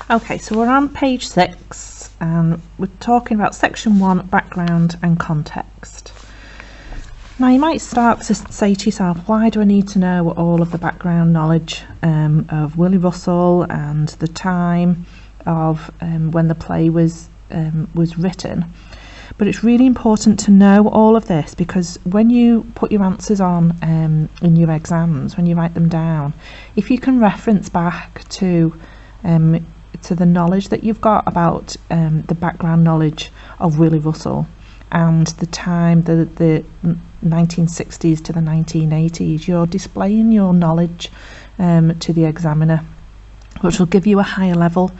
Okay, so we're on page 6 and we're talking about section 1, background and context. Now you might start to say to yourself, why do I need to know all of the background knowledge of Willie Russell and the time of when the play was written? But it's really important to know all of this, because when you put your answers on in your exams, when you write them down, if you can reference back to the knowledge that you've got about the background knowledge of Willie Russell and the time, the 1960s to the 1980s, you're displaying your knowledge to the examiner, which will give you a higher level.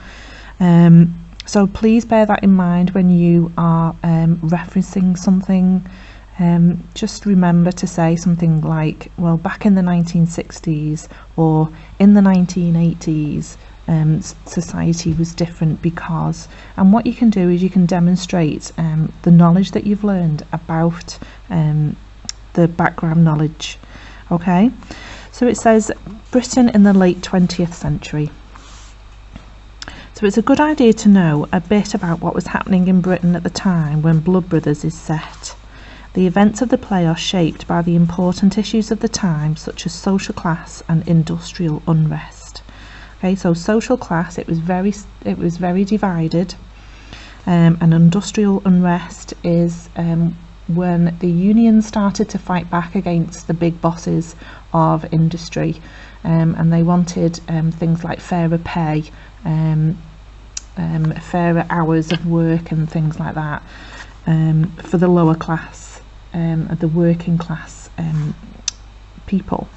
So please bear that in mind when you are referencing something. Just remember to say something like, well, back in the 1960s or in the 1980s, society was different because, and what you can do is you can demonstrate the knowledge that you've learned about the background knowledge. Okay, so it says Britain in the late 20th century. So it's a good idea to know a bit about what was happening in Britain at the time when Blood Brothers is set. The events of the play are shaped by the important issues of the time, such as social class and industrial unrest. Okay, so social class, it was very divided, and industrial unrest is when the unions started to fight back against the big bosses of industry, and they wanted things like fairer pay, fairer hours of work and things like that for the lower class, the working class people.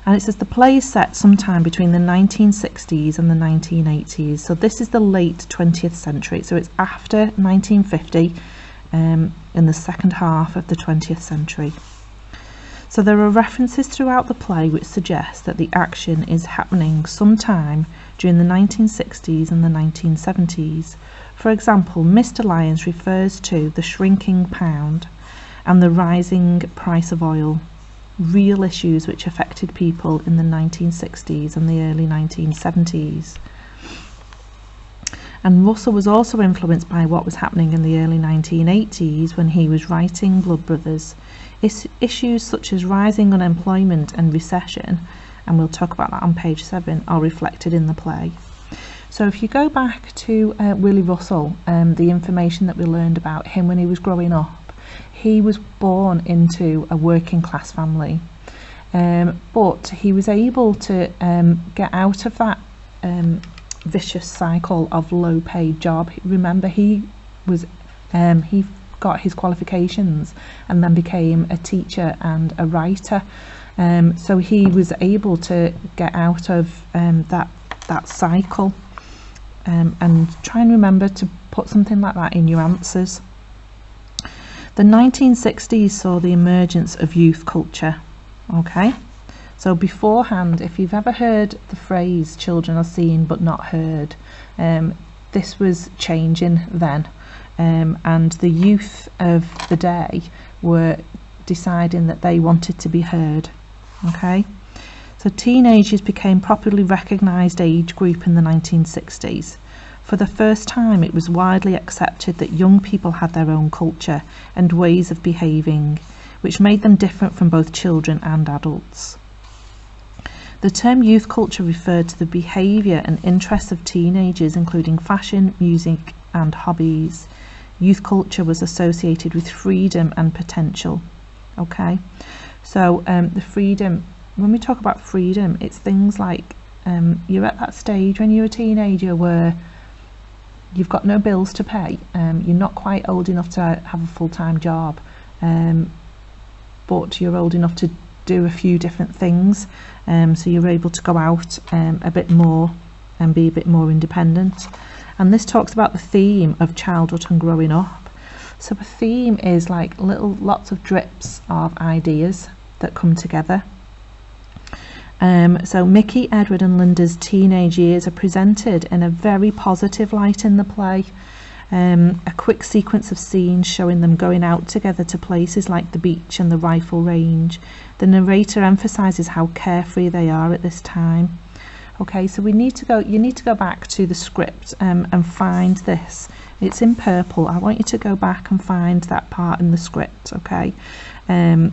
And it says the play is set sometime between the 1960s and the 1980s. So this is the late 20th century. So it's after 1950, in the second half of the 20th century. So there are references throughout the play which suggest that the action is happening sometime during the 1960s and the 1970s. For example, Mr. Lyons refers to the shrinking pound and the rising price of oil, real issues which affected people in the 1960s and the early 1970s. And Russell was also influenced by what was happening in the early 1980s when he was writing Blood Brothers. Issues such as rising unemployment and recession, and we'll talk about that on page 7, are reflected in the play. So if you go back to Willie Russell, the information that we learned about him when he was growing up, he was born into a working class family, but he was able to get out of that vicious cycle of low paid job. Remember, he got his qualifications and then became a teacher and a writer, so he was able to get out of that cycle, and try and remember to put something like that in your answers. The 1960s saw the emergence of youth culture. Okay, so beforehand, if you've ever heard the phrase children are seen but not heard, this was changing then, and the youth of the day were deciding that they wanted to be heard. Okay, so teenagers became properly recognised age group in the 1960s. For the first time, it was widely accepted that young people had their own culture and ways of behaving, which made them different from both children and adults. The term youth culture referred to the behaviour and interests of teenagers, including fashion, music and hobbies. Youth culture was associated with freedom and potential. Okay, so the freedom, when we talk about freedom, it's things like you're at that stage when you're a teenager where you've got no bills to pay, you're not quite old enough to have a full-time job, but you're old enough to do a few different things, so you're able to go out a bit more and be a bit more independent. And this talks about the theme of childhood and growing up. So a theme is like lots of drips of ideas that come together. So Mickey, Edward and Linda's teenage years are presented in a very positive light in the play. A quick sequence of scenes showing them going out together to places like the beach and the rifle range. The narrator emphasises how carefree they are at this time. Okay, so you need to go back to the script and find this. It's in purple. I want you to go back and find that part in the script, okay? And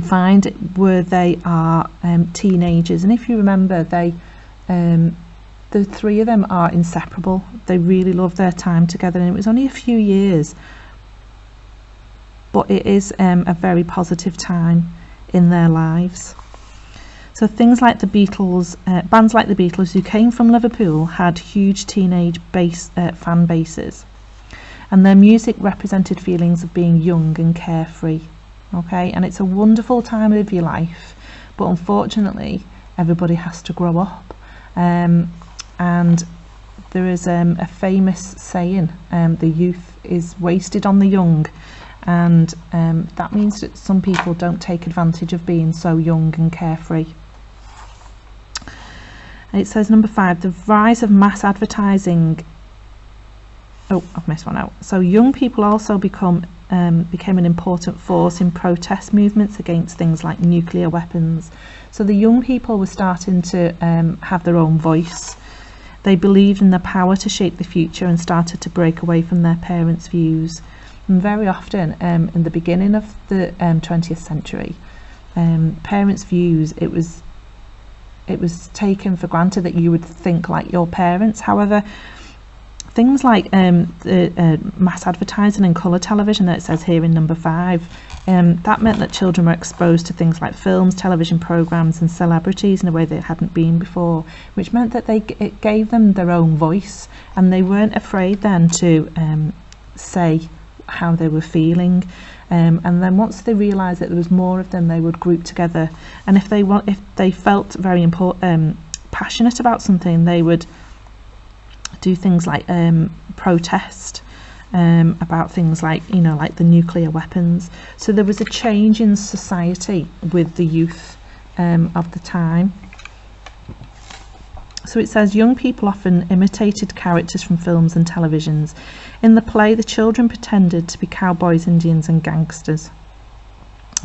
find where they are teenagers. And if you remember, the three of them are inseparable. They really love their time together, and it was only a few years, but it is a very positive time in their lives. So things like the Beatles, bands like the Beatles, who came from Liverpool, had huge teenage fan bases, and their music represented feelings of being young and carefree. Okay, and it's a wonderful time of your life, but unfortunately everybody has to grow up, and there is a famous saying, the youth is wasted on the young, and that means that some people don't take advantage of being so young and carefree. It says number 5, the rise of mass advertising. Oh, I've missed one out. So young people also became an important force in protest movements against things like nuclear weapons. So the young people were starting to have their own voice. They believed in their power to shape the future and started to break away from their parents' views. And very often, in the beginning of the 20th century, parents' views, it was taken for granted that you would think like your parents. However, things like the mass advertising and colour television that it says here in number 5, that meant that children were exposed to things like films, television programmes and celebrities in a way they hadn't been before, which meant that it gave them their own voice, and they weren't afraid then to say how they were feeling. And then once they realised that there was more of them, they would group together, and if they felt very passionate about something, they would do things like protest about things like like the nuclear weapons. So there was a change in society with the youth of the time. So it says young people often imitated characters from films and televisions. In the play, the children pretended to be cowboys, Indians and gangsters.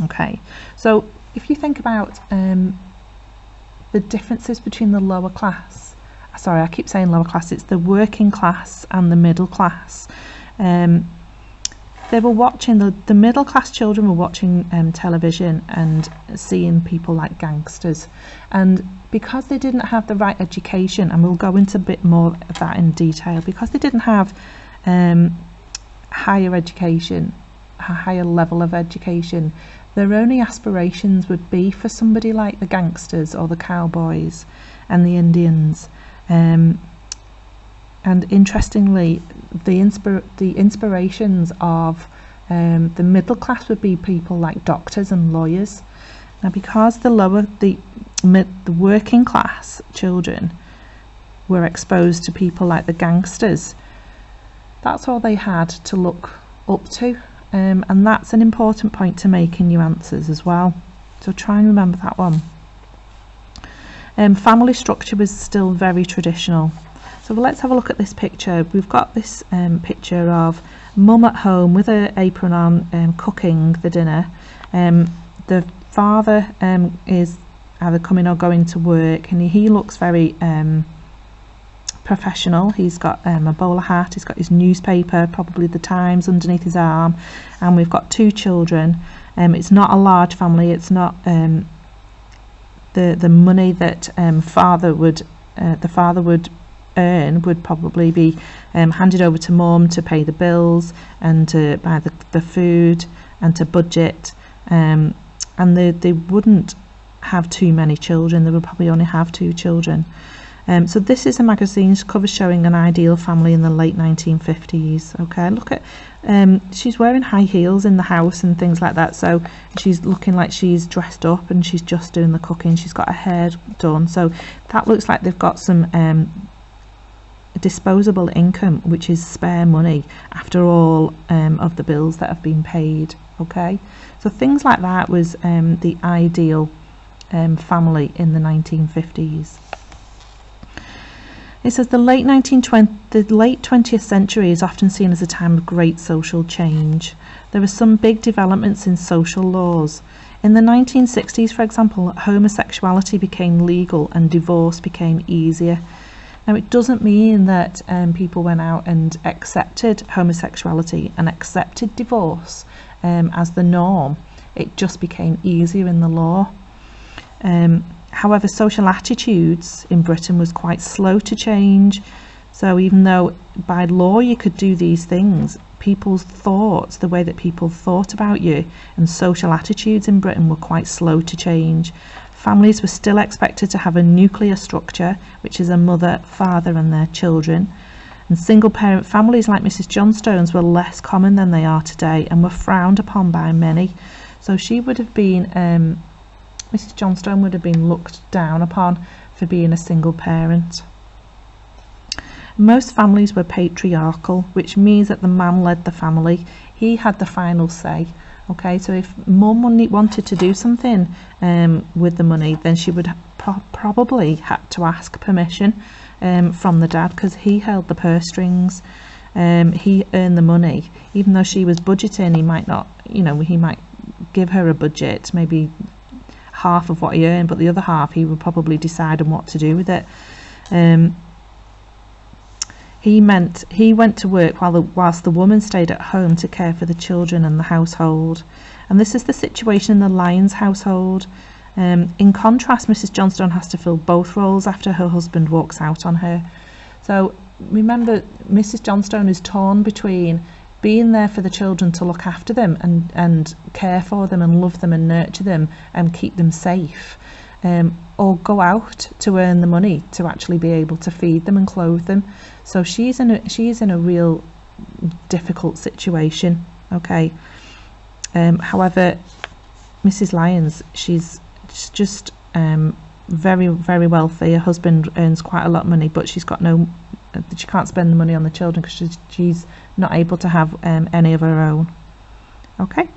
Okay, so if you think about the differences between the lower class, sorry, I keep saying lower class, it's the working class and the middle class. They were watching, the middle class children were watching television and seeing people like gangsters, and because they didn't have the right education, and we'll go into a bit more of that in detail, because they didn't have higher education, a higher level of education, their only aspirations would be for somebody like the gangsters or the cowboys and the Indians. And interestingly, the inspirations of the middle class would be people like doctors and lawyers. Now, because the working class children were exposed to people like the gangsters, that's all they had to look up to, and that's an important point to make in your answers as well, so try and remember that one. Family structure was still very traditional. So let's have a look at this picture. We've got this picture of mum at home with her apron on, cooking the dinner. The father is either coming or going to work, and he looks very professional. He's got a bowler hat, he's got his newspaper, probably the Times, underneath his arm, and we've got 2 children. It's not a large family. It's not the money that the father would earn would probably be handed over to mum to pay the bills and to buy the food and to budget, and they wouldn't have too many children. They would probably only have 2 children. So this is a magazine's cover showing an ideal family in the late 1950s. Okay, look at she's wearing high heels in the house and things like that, so she's looking like she's dressed up and she's just doing the cooking. She's got her hair done, so that looks like they've got some disposable income, which is spare money after all of the bills that have been paid. Okay, so things like that was the ideal family in the 1950s. It says the late 20th century is often seen as a time of great social change. There were some big developments in social laws. In the 1960s, for example, homosexuality became legal and divorce became easier. Now, it doesn't mean that people went out and accepted homosexuality and accepted divorce as the norm. It just became easier in the law. However, social attitudes in Britain was quite slow to change. So even though by law you could do these things, people's thoughts, the way that people thought about you and social attitudes in Britain were quite slow to change. Families were still expected to have a nuclear structure, which is a mother, father and their children. And single parent families like Mrs. Johnstone's were less common than they are today and were frowned upon by many. So she would have been, Mrs. Johnstone would have been looked down upon for being a single parent. Most families were patriarchal, which means that the man led the family. He had the final say. Okay, so if mum wanted to do something with the money, then she would probably had to ask permission from the dad, because he held the purse strings. He earned the money. Even though she was budgeting, he might not, he might give her a budget, maybe half of what he earned, but the other half he would probably decide on what to do with it. He went to work whilst the woman stayed at home to care for the children and the household. And this is the situation in the Lyons household. In contrast, Mrs. Johnstone has to fill both roles after her husband walks out on her. So remember, Mrs. Johnstone is torn between being there for the children to look after them and care for them and love them and nurture them and keep them safe, or go out to earn the money to actually be able to feed them and clothe them. So she's in a real difficult situation. Okay. However, Mrs. Lyons, she's just very, very wealthy. Her husband earns quite a lot of money, but she can't spend the money on the children because she's not able to have any of her own. Okay.